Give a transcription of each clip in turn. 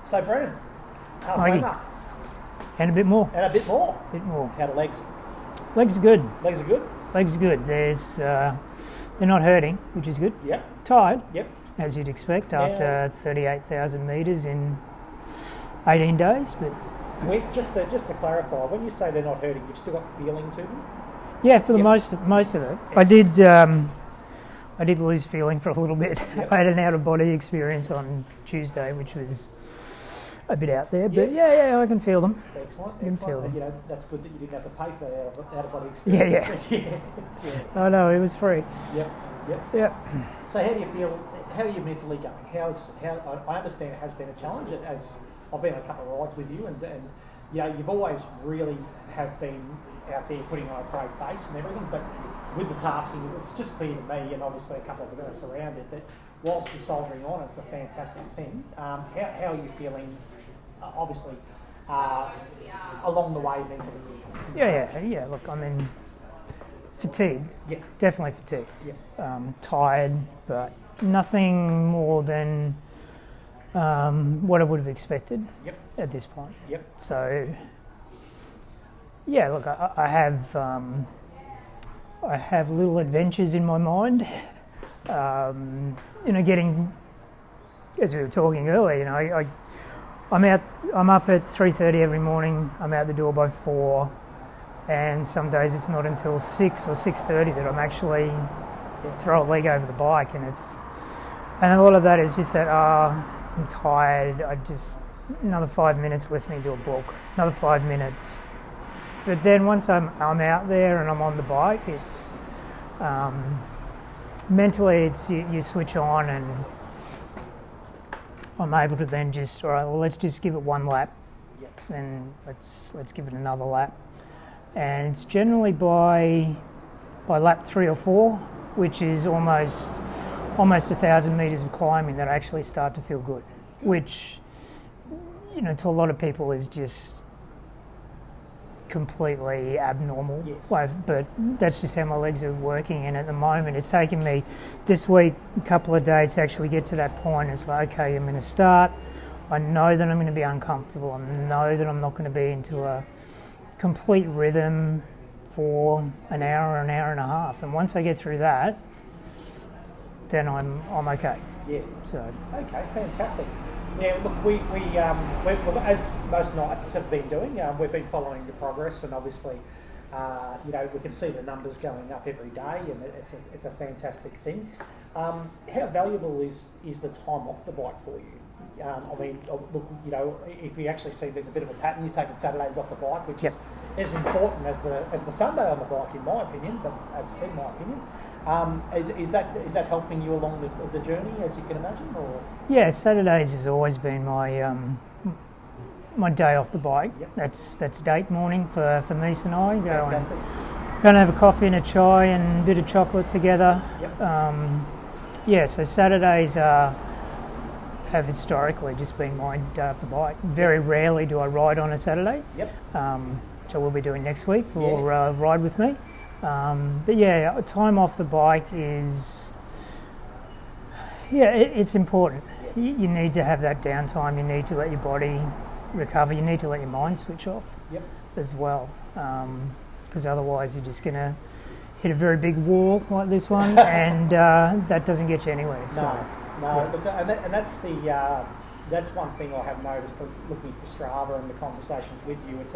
So Brennan, halfway Mikey. mark. And a bit more. And a bit more. How the legs? Legs are good. Legs are good? Legs are good. They're not hurting, which is good. Yep. Tired, Yep. as you'd expect, after 38,000 metres in 18 days. But Just to clarify, when you say they're not hurting, you've still got feeling to them? yeah, for the most of it. I did lose feeling for a little bit. Yep. I had an out-of-body experience on Tuesday, which was a bit out there, but yeah, I can feel them. Excellent. I can feel them. And, that's good that you didn't have to pay for that out-of-body experience. Yeah. Yeah. Oh no, it was free. Yep. So how do you feel? How are you mentally going? I understand it has been a challenge. As I've been on a couple of rides with you, and you've always really have been out there putting on a brave face and everything. But with the tasking, it's just clear to me, and obviously a couple of us around it, that whilst you're soldiering on, it's a fantastic thing. How are you feeling? Obviously, along the way mentally. Yeah. Look, I mean, fatigued. Yeah. Definitely fatigued. Yeah. Tired, but nothing more than what I would have expected. Yep. At this point. Yep. So, yeah. Look, I have little adventures in my mind. Getting, as we were talking earlier, I'm up at 3:30 every morning. I'm out the door by 4, and some days it's not until 6 or 6:30 that I'm actually throw a leg over the bike, and a lot of that is just that I'm tired. I just another 5 minutes listening to a book, another 5 minutes. But then once I'm out there and I'm on the bike, it's mentally it's you switch on, and I'm able to then just, all right, well, let's just give it one lap, then let's give it another lap, and it's generally by lap 3 or 4, which is almost 1,000 metres of climbing, that I actually start to feel good, which to a lot of people is just completely abnormal. Yes. But that's just how my legs are working, and at the moment it's taken me this week a couple of days to actually get to that point. It's like, okay, I'm going to start. I know that I'm going to be uncomfortable. I know that I'm not going to be into a complete rhythm for an hour and a half, and once I get through that, then I'm okay. Yeah. So okay, fantastic. Yeah, look, we as most nights have been doing, we've been following the progress, and obviously, we can see the numbers going up every day, and it's a fantastic thing. How valuable is the time off the bike for you? I mean, look, if we actually see there's a bit of a pattern, you're taking Saturdays off the bike, which is as important as the Sunday on the bike, in my opinion. But as I said, my opinion. Is that helping you along the journey, as you can imagine? Or? Yeah, Saturdays has always been my day off the bike. Yep. That's date morning for Mies and I. Fantastic. Go and have a coffee and a chai and a bit of chocolate together. Yep. So Saturdays have historically just been my day off the bike. Very rarely do I ride on a Saturday. Yep. Which I will be doing next week for Ride With Me. But yeah, time off the bike is, it's important. You need to have that downtime. You need to let your body recover. You need to let your mind switch off as well, because otherwise you're just going to hit a very big wall like this one, and that doesn't get you anywhere. No. Look, and that's one thing I have noticed looking at Strava and the conversations with you. It's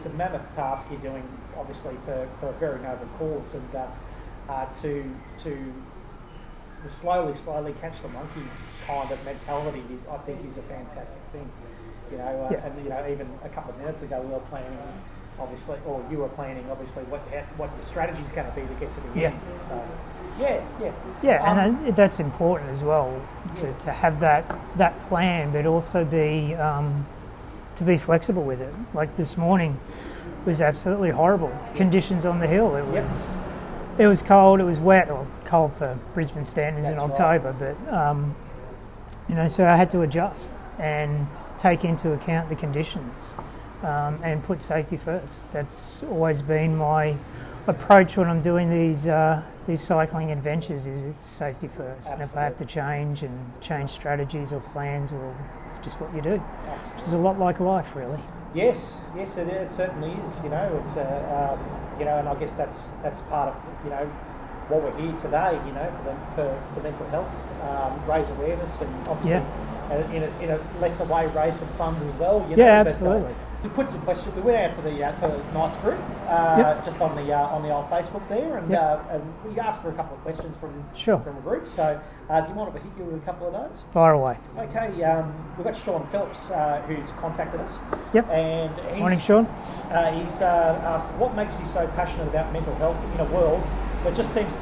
a mammoth task you're doing, obviously, for a very noble cause, and to the slowly catch the monkey kind of mentality I think is a fantastic thing. And even a couple of minutes ago we were planning, obviously, or you were planning, obviously, what your strategy is going to be to get to the end. So and that's important as well, to have that plan, but also be to be flexible with it. Like this morning was absolutely horrible. Conditions on the hill. It was cold, it was wet, or cold for Brisbane standards in October, but so I had to adjust and take into account the conditions, and put safety first. That's always been my approach when I'm doing these cycling adventures is it's safety first. And if I have to change strategies or plans, well, it's just what you do. Absolutely. Which is a lot like life, really. Yes, it certainly is. You know, it's and I guess that's part of what we're here today. To mental health, raise awareness, and obviously in a lesser way raise some funds as well. Yeah, absolutely. We put some questions. We went out to the Knights group, just on the old Facebook there, and we asked for a couple of questions from a group. So, do you mind if I hit you with a couple of those? Fire away. Okay, we've got Sean Phillips who's contacted us. Yep. And Morning, Sean. He's asked, what makes you so passionate about mental health in a world that just seems to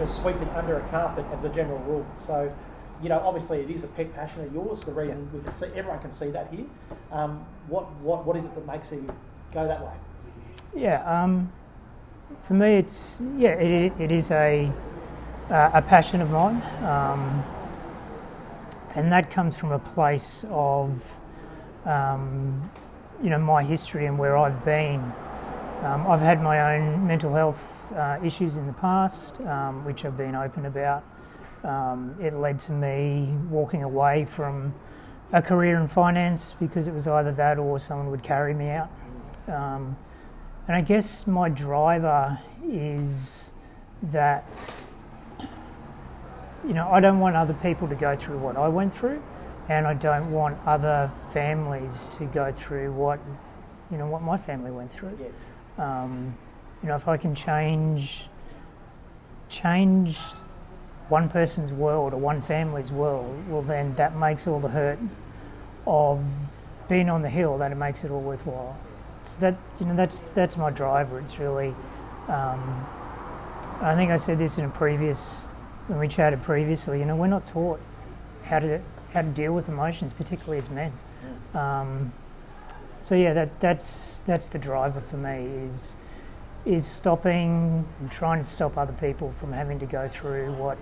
sweep it under a carpet as a general rule? So, obviously it is a pet passion of yours. The reason we can see, everyone can see that here. What is it that makes you go that way? Yeah, for me, it is a passion of mine, and that comes from a place of my history and where I've been. I've had my own mental health issues in the past, which I've been open about. It led to me walking away from a career in finance because it was either that or someone would carry me out. And I guess my driver is that, I don't want other people to go through what I went through, and I don't want other families to go through what my family went through. Yeah. If I can change one person's world or one family's world, well then that makes all the hurt of being on the hill, that it makes it all worthwhile. So that's my driver. It's really, I think I said this when we chatted previously, we're not taught how to deal with emotions, particularly as men. That's the driver for me is stopping and trying to stop other people from having to go through what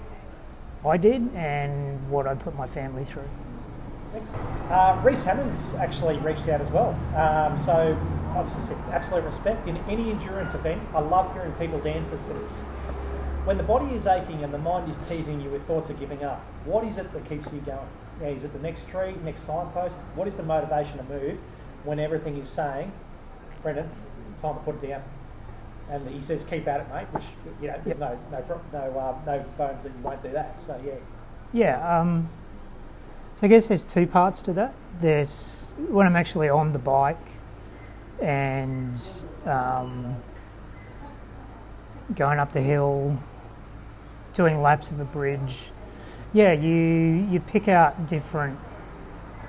I did and what I put my family through. Excellent. Reese Hammond's actually reached out as well. So obviously said, absolute respect. In any endurance event, I love hearing people's answers to this. When the body is aching and the mind is teasing you with thoughts of giving up, what is it that keeps you going? Now, is it the next tree, next signpost? What is the motivation to move when everything is saying, Brendan, time to put it down? And he says, keep at it, mate, which, there's no bones that you won't do that. So, yeah. Yeah, so I guess there's two parts to that. There's when I'm actually on the bike and going up the hill, doing laps of a bridge. Yeah, you pick out different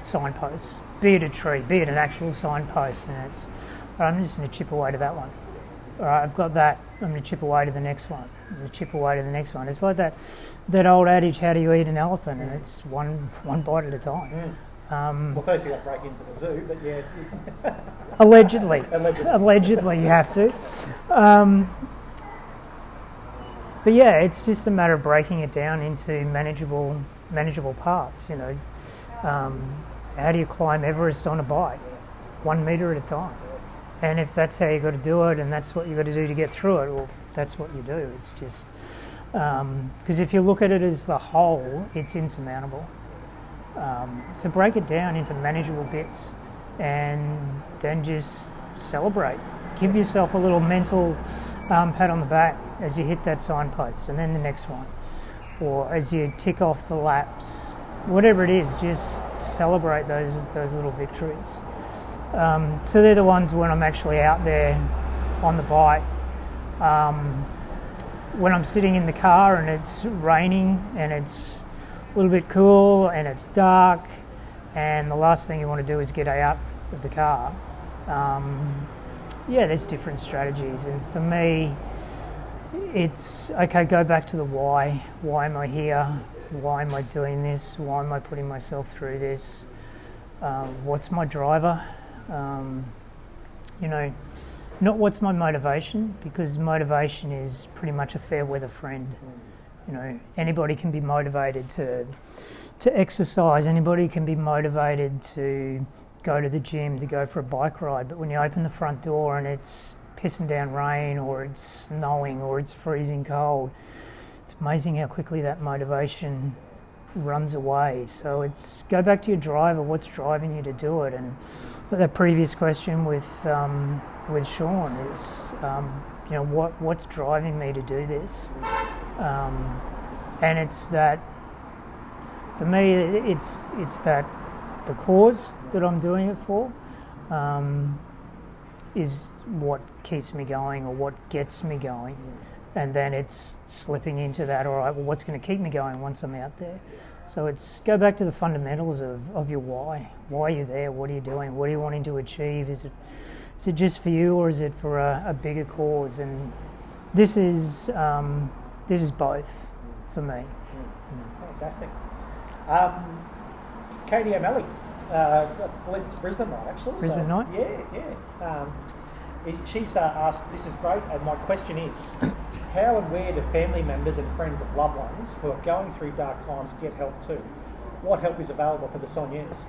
signposts, be it a tree, be it an actual signpost, and it's, I'm just going to chip away to that one. All right, I've got that, I'm going to chip away to the next one. I'm going to chip away to the next one. It's like that old adage, how do you eat an elephant? And it's one bite at a time. Well, first you got to break into the zoo, but yeah. Allegedly you have to. But yeah, it's just a matter of breaking it down into manageable parts, How do you climb Everest on a bike? 1 metre at a time. And if that's how you got to do it and that's what you got to do to get through it, well, that's what you do. It's just, because if you look at it as the whole, it's insurmountable. So break it down into manageable bits and then just celebrate. Give yourself a little mental pat on the back as you hit that signpost and then the next one. Or as you tick off the laps, whatever it is, just celebrate those little victories. So they're the ones when I'm actually out there on the bike. When I'm sitting in the car and it's raining and it's a little bit cool and it's dark and the last thing you want to do is get out of the car. There's different strategies, and for me it's okay, go back to the why. Why am I here? Why am I doing this? Why am I putting myself through this? What's my driver? Not what's my motivation, because motivation is pretty much a fair weather friend. Anybody can be motivated to exercise, anybody can be motivated to go to the gym, to go for a bike ride, but when you open the front door and it's pissing down rain, or it's snowing, or it's freezing cold. It's amazing how quickly that motivation runs away. So it's go back to your driver. What's driving you to do it? And the previous question with Sean is, what's driving me to do this? And it's that, for me, it's that the cause that I'm doing it for is what keeps me going, or what gets me going. And then it's slipping into that, all right, well, what's going to keep me going once I'm out there? So it's go back to the fundamentals of your why. Why are you there? What are you doing? What are you wanting to achieve? Is it just for you, or is it for a bigger cause? And this is both for me. Fantastic. Katie O'Malley, I believe it's a Brisbane night actually. Brisbane night? Yeah. She's asked, this is great, and my question is, how and where do family members and friends of loved ones who are going through dark times get help too? What help is available for the Sonniers?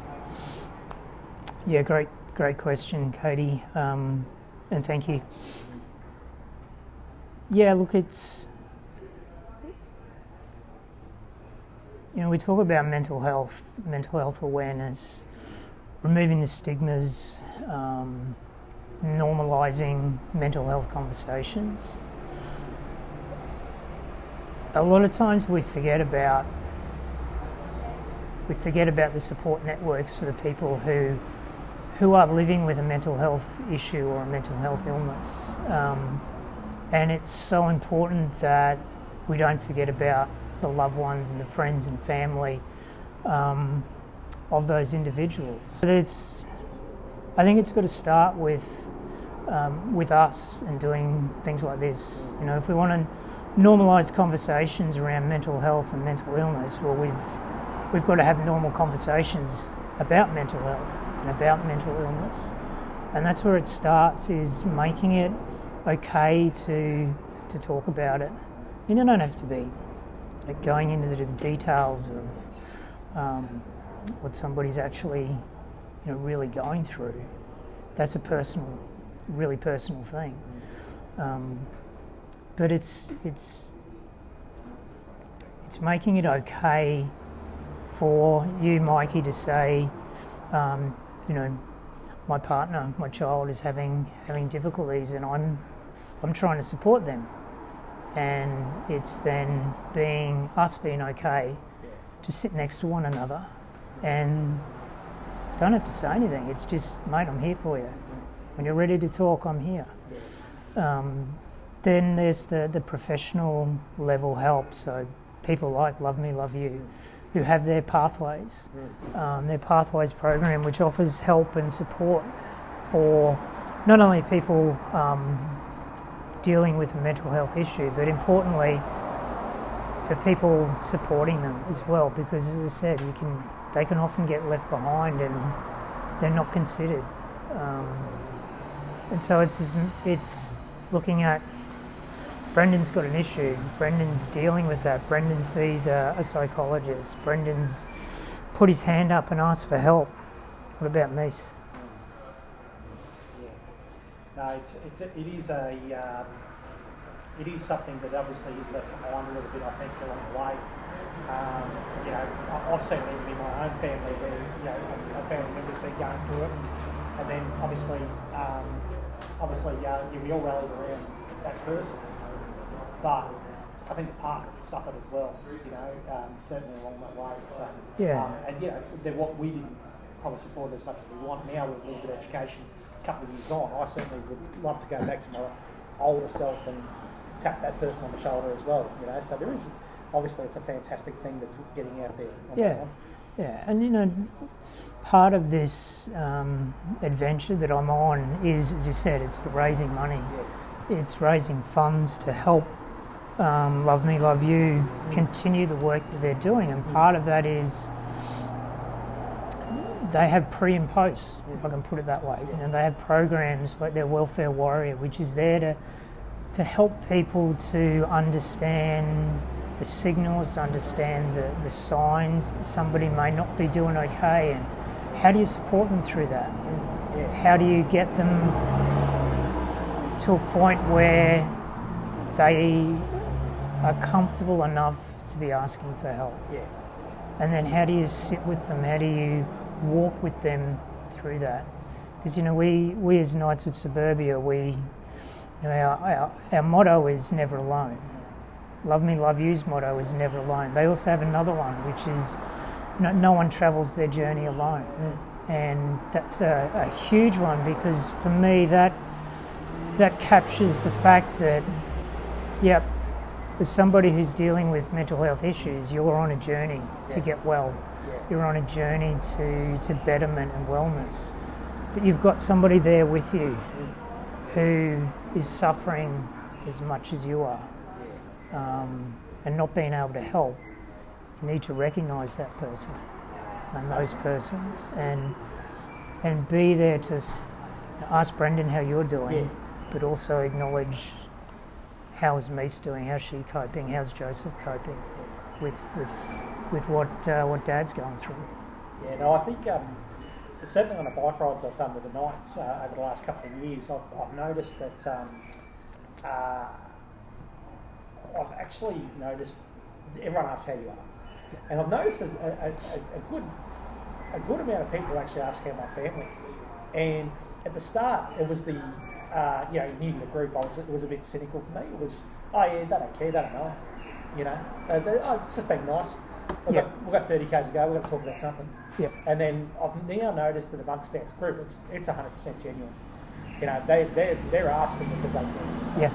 Yeah, great question, Katie, and thank you. Yeah, look, it's, we talk about mental health awareness, removing the stigmas, normalising mental health conversations. A lot of times we forget about the support networks for the people who are living with a mental health issue or a mental health illness. And it's so important that we don't forget about the loved ones and the friends and family of those individuals. I think it's got to start with us and doing things like this. If we want to normalise conversations around mental health and mental illness, well, we've got to have normal conversations about mental health and about mental illness, and that's where it starts, is making it okay to talk about it. You don't have to be going into the details of what somebody's actually really going through. That's a really personal thing. But it's making it okay for you, Mikey, to say, my partner, my child is having difficulties, and I'm trying to support them. And it's then being okay to sit next to one another and don't have to say anything. It's just, mate, I'm here for you. When you're ready to talk, I'm here. Then there's the professional level help. So people like Love Me, Love You, who have their Pathways, their Pathways program, which offers help and support for not only people dealing with a mental health issue, but importantly for people supporting them as well, because as I said, they can often get left behind and they're not considered. And so it's looking at, Brendan's got an issue, Brendan's dealing with that, Brendan sees a psychologist, Brendan's put his hand up and asked for help. What about me? No, it is something that obviously is left behind a little bit, I think, along the way. I've seen it even in my own family where a family member's been going through it, and then obviously we all rallied around that person. But I think the partner suffered as well, certainly along that way. So what we didn't probably support as much as we want now with a little bit of education. Couple of years on, I certainly would love to go back to my older self and tap that person on the shoulder as well. So there is, obviously, it's a fantastic thing that's getting out there. Yeah, and part of this adventure that I'm on is, as you said, it's the raising money. Yeah. It's raising funds to help Love Me, Love You continue the work that they're doing, and part of that is they have pre and post, if I can put it that way. They have programs like their Welfare Warrior, which is there to help people to understand the signals, to understand the signs that somebody may not be doing okay, and how do you support them through that? How do you get them to a point where they are comfortable enough to be asking for help. Yeah. And then how do you sit with them? How do you walk with them through that? Because, you know, we as Knights of Suburbia, our motto is never alone. Love Me, Love You's motto is never alone. They also have another one, which is no one travels their journey alone. And that's a huge one, because for me that captures the fact that, yep, as somebody who's dealing with mental health issues, you're on a journey to get well. You're on a journey to betterment and wellness. But you've got somebody there with you who is suffering as much as you are, and not being able to help. You need to recognise that person and those persons, and be there to ask Brendan how you're doing, but also acknowledge how is Mies doing, how's she coping, how's Joseph coping with what Dad's going through. Yeah, no, I think certainly on the bike rides I've done with the Knights over the last couple of years, I've noticed that I've actually noticed everyone asks how you are, and I've noticed a good amount of people actually ask how my family is. And at the start, it was the new to the group. It was a bit cynical for me. It was, oh yeah, they don't care, they don't know. You know, it's just being nice. We've got 30 k's to go. We've got to talk about something. Yeah. And then I've now noticed that amongst our group, it's 100% genuine. You know, they're asking because they care.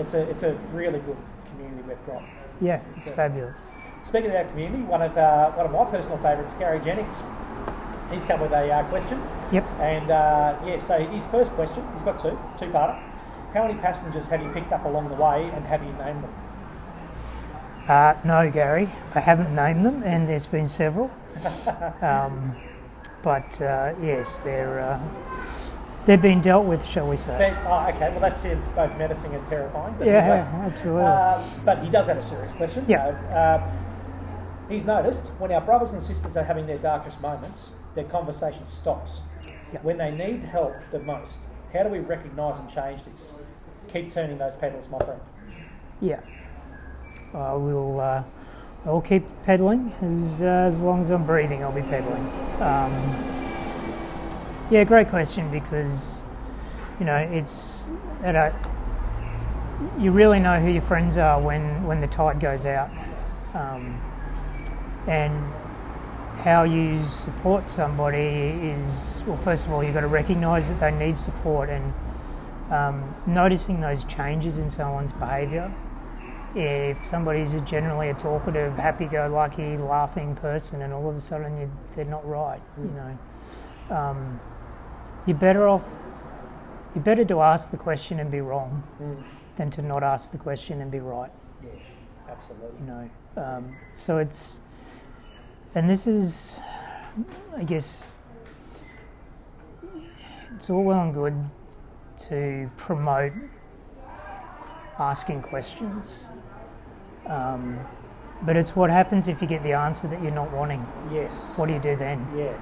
So it's a really good community we've got. Yeah, it's fabulous. Speaking of our community, one of my personal favourites, Gary Jennings, he's come with a question. Yep. And so his first question, he's got two-parter. How many passengers have you picked up along the way, and have you named them? No, Gary, I haven't named them, and there's been several. But yes, they're being dealt with, shall we say. Okay, well that sounds both menacing and terrifying. But absolutely. But he does have a serious question. Yeah. He's noticed when our brothers and sisters are having their darkest moments, their conversation stops. Yep. When they need help the most, how do we recognise and change this? Keep turning those pedals, my friend. Yeah. I will keep pedalling as long as I'm breathing. I'll be pedalling. Great question, because you know it's you really know who your friends are when the tide goes out, and how you support somebody is, well, first of all, you've got to recognise that they need support, and noticing those changes in someone's behaviour. If somebody's generally a talkative, happy-go-lucky, laughing person, and all of a sudden they're not right, you know, you're better to ask the question and be wrong than to not ask the question and be right. Yeah, absolutely. You know, so it's, and this is, I guess, it's all well and good to promote asking questions. But it's what happens if you get the answer that you're not wanting. Yes. What do you do then? Yeah.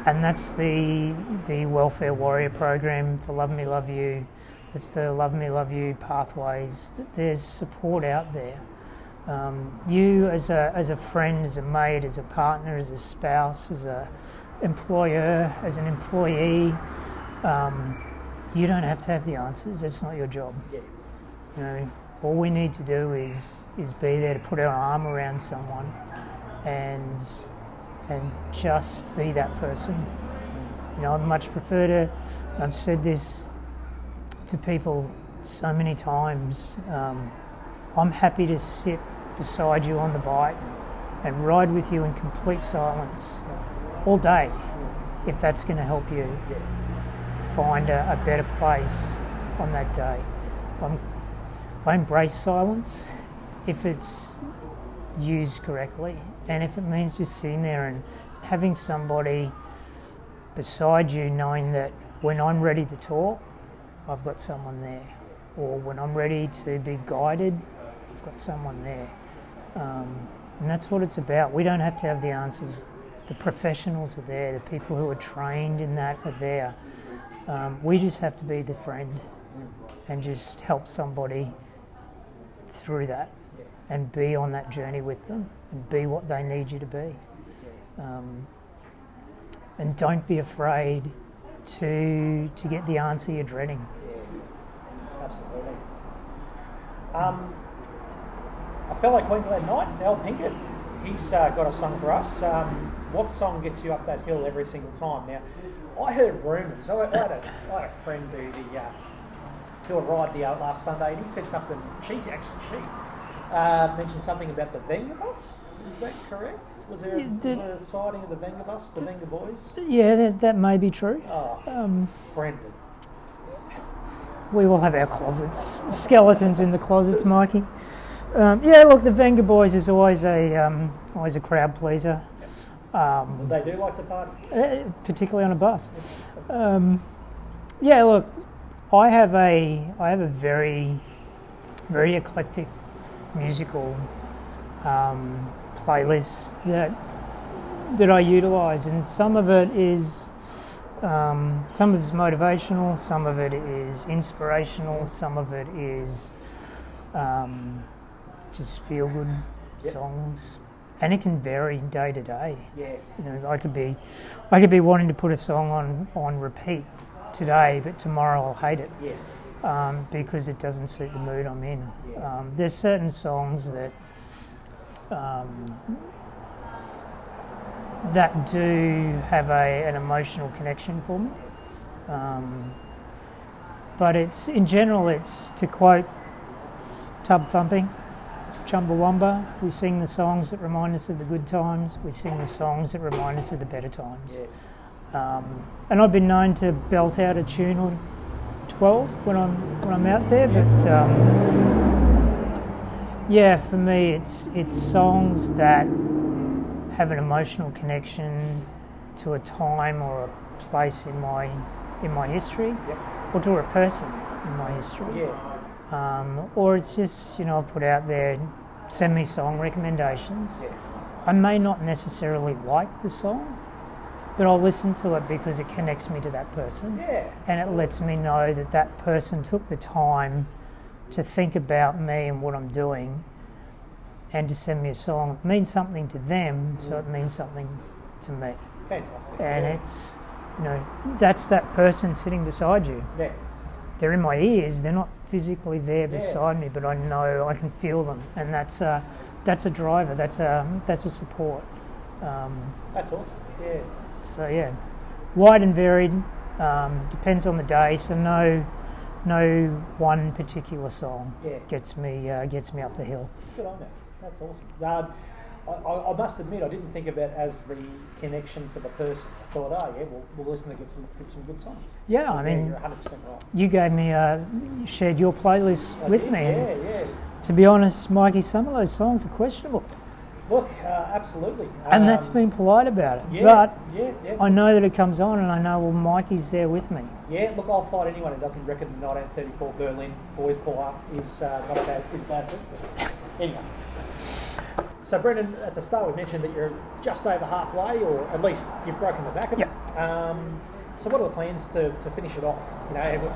And that's the Welfare Warrior program for Love Me, Love You. It's the Love Me, Love You pathways. There's support out there. You as a friend, as a mate, as a partner, as a spouse, as an employer, as an employee, you don't have to have the answers. That's not your job. Yeah. You know, all we need to do is be there to put our arm around someone and just be that person. You know, I'd much prefer to, I've said this to people so many times, I'm happy to sit beside you on the bike and ride with you in complete silence all day, if that's going to help you find a better place on that day. I embrace silence if it's used correctly, and if it means just sitting there and having somebody beside you, knowing that when I'm ready to talk, I've got someone there, or when I'm ready to be guided, I've got someone there. And that's what it's about. We don't have to have the answers. The professionals are there, the people who are trained in that are there. We just have to be the friend and just help somebody through that and be on that journey with them and be what they need you to be. And don't be afraid to get the answer you're dreading. Yeah, absolutely. A fellow Queensland Knight, Al Pinkett, he's got a song for us. What song gets you up that hill every single time? Now, I heard rumours. I had a friend who arrived last Sunday, and he said something. She mentioned something about the Venga bus. Is that correct? Was there a sighting of the Venga bus, the Venga boys? Yeah, that may be true. Brendan. We will have our closets, skeletons in the closets, Mikey. Look, the Venga boys is always a crowd pleaser. They do like to party, particularly on a bus. Look, I have a very, very eclectic musical playlist that I utilise, and some of it is motivational, some of it is inspirational, some of it is just feel good songs. And it can vary day to day. Yeah. You know, I could be wanting to put a song on repeat today, but tomorrow I'll hate it. Yes. Because it doesn't suit the mood I'm in. Yeah. There's certain songs that that do have an emotional connection for me. But in general, it's to quote Tub Thumping, Chumbawamba, we sing the songs that remind us of the good times, we sing the songs that remind us of the better times. Yeah. And I've been known to belt out a tune or 12 when I'm out there, but for me it's songs that have an emotional connection to a time or a place in my history, or to a person in my history. Yeah. Or it's just, I've put out there, send me song recommendations. Yeah. I may not necessarily like the song, but I'll listen to it because it connects me to that person. Yeah. And it lets me know that person took the time to think about me and what I'm doing, and to send me a song. It means something to them, so it means something to me. Fantastic. And it's, that's that person sitting beside you. Yeah. They're in my ears, they're not physically there beside me, but I know, I can feel them, and that's a driver, that's a support. That's awesome. Yeah. So wide and varied, depends on the day, so no one particular song gets me up the hill. Good on you. That's awesome. I must admit, I didn't think of it as the connection to the person. I thought, we'll listen to get some good songs. Yeah, I mean, you're 100% right. You gave me, shared your playlist with me. Yeah. To be honest, Mikey, some of those songs are questionable. Look, absolutely. And that's been polite about it. Yeah, but yeah. I know that it comes on, and I know, well, Mikey's there with me. Yeah, look, I'll fight anyone who doesn't reckon the 1934 Berlin Boys Choir is bad food. Anyway. So, Brendan, at the start we mentioned that you're just over halfway, or at least you've broken the back of it. So what are the plans to finish it off?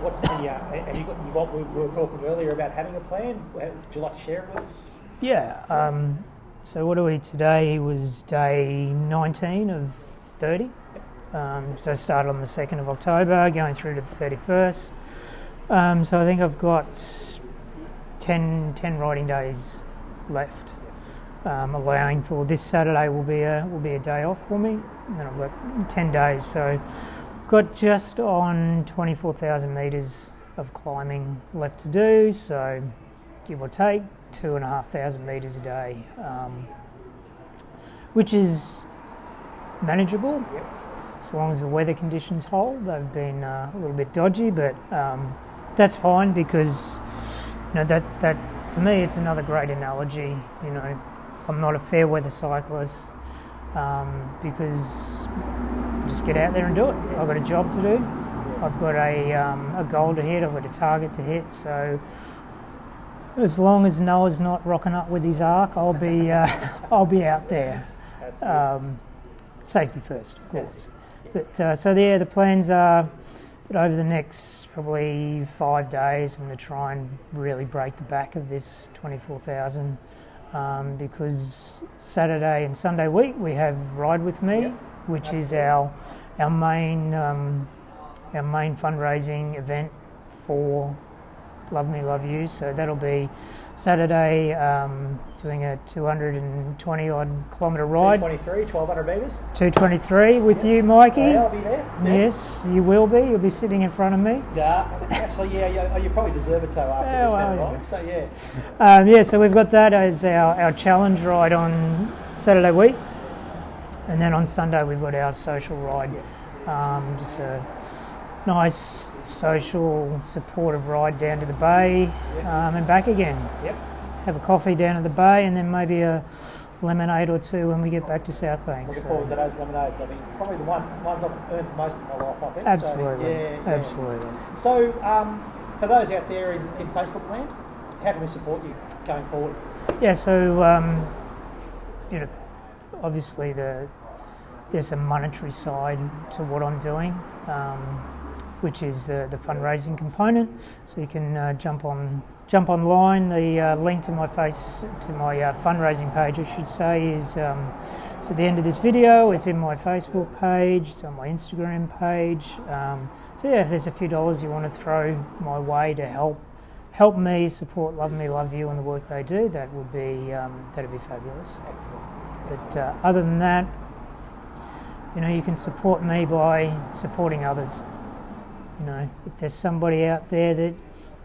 What's the, have you got what we were talking earlier about having a plan? Would you like to share it with us? Yeah. So what are we today? Was day 19 of 30. So I started on the 2nd of October, going through to the 31st. So I think I've got 10 riding days left. Allowing for this Saturday will be a day off for me, and then I've got 10 days. So I've got just on 24,000 metres of climbing left to do. So give or take 2,500 metres a day, which is manageable as long as the weather conditions hold. They've been a little bit dodgy, but that's fine because that to me it's another great analogy. I'm not a fair weather cyclist because I just get out there and do it. I've got a job to do. I've got a goal to hit. I've got a target to hit. So as long as Noah's not rocking up with his ark, I'll be out there. Safety first, of course. But the plans are But over the next probably 5 days, I'm going to try and really break the back of this 24,000 because Saturday and Sunday week we have Ride With Me, which is our main fundraising event for Love Me Love You. So that'll be Saturday, doing a 220 odd kilometre ride. 223, 1,200 metres. 223 with you, Mikey. Yeah, I'll be there. Yeah. Yes, you will be. You'll be sitting in front of me. Yeah, actually, you probably deserve a toe after this mountain bike. So So we've got that as our challenge ride on Saturday week, and then on Sunday we've got our social ride. Just a nice social supportive ride down to the bay and back again. Yep. Have a coffee down at the bay, and then maybe a lemonade or two when we get back to South Bank. Looking forward to those lemonades. I mean, probably the ones I've earned the most in my life, I think. Absolutely. So, Absolutely. So, for those out there in Facebook land, how can we support you going forward? Yeah, so, obviously there's a monetary side to what I'm doing, which is the fundraising component. So you can jump online. The link to my fundraising page, I should say, is it's at the end of this video. It's in my Facebook page. It's on my Instagram page. So yeah, if there's a few dollars you want to throw my way to help me support Love Me Love You and the work they do, that'd be fabulous. Excellent. But other than that, you can support me by supporting others. If there's somebody out there that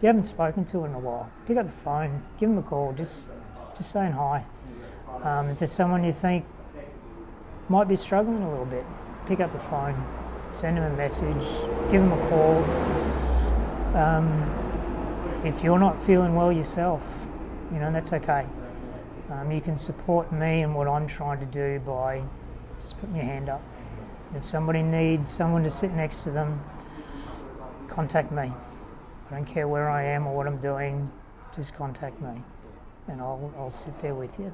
you haven't spoken to in a while, pick up the phone, give them a call, just saying hi. If there's someone you think might be struggling a little bit, pick up the phone, send them a message, give them a call. If you're not feeling well yourself, that's okay. You can support me in what I'm trying to do by just putting your hand up. If somebody needs someone to sit next to them, contact me. I don't care where I am or what I'm doing, just contact me and I'll sit there with you.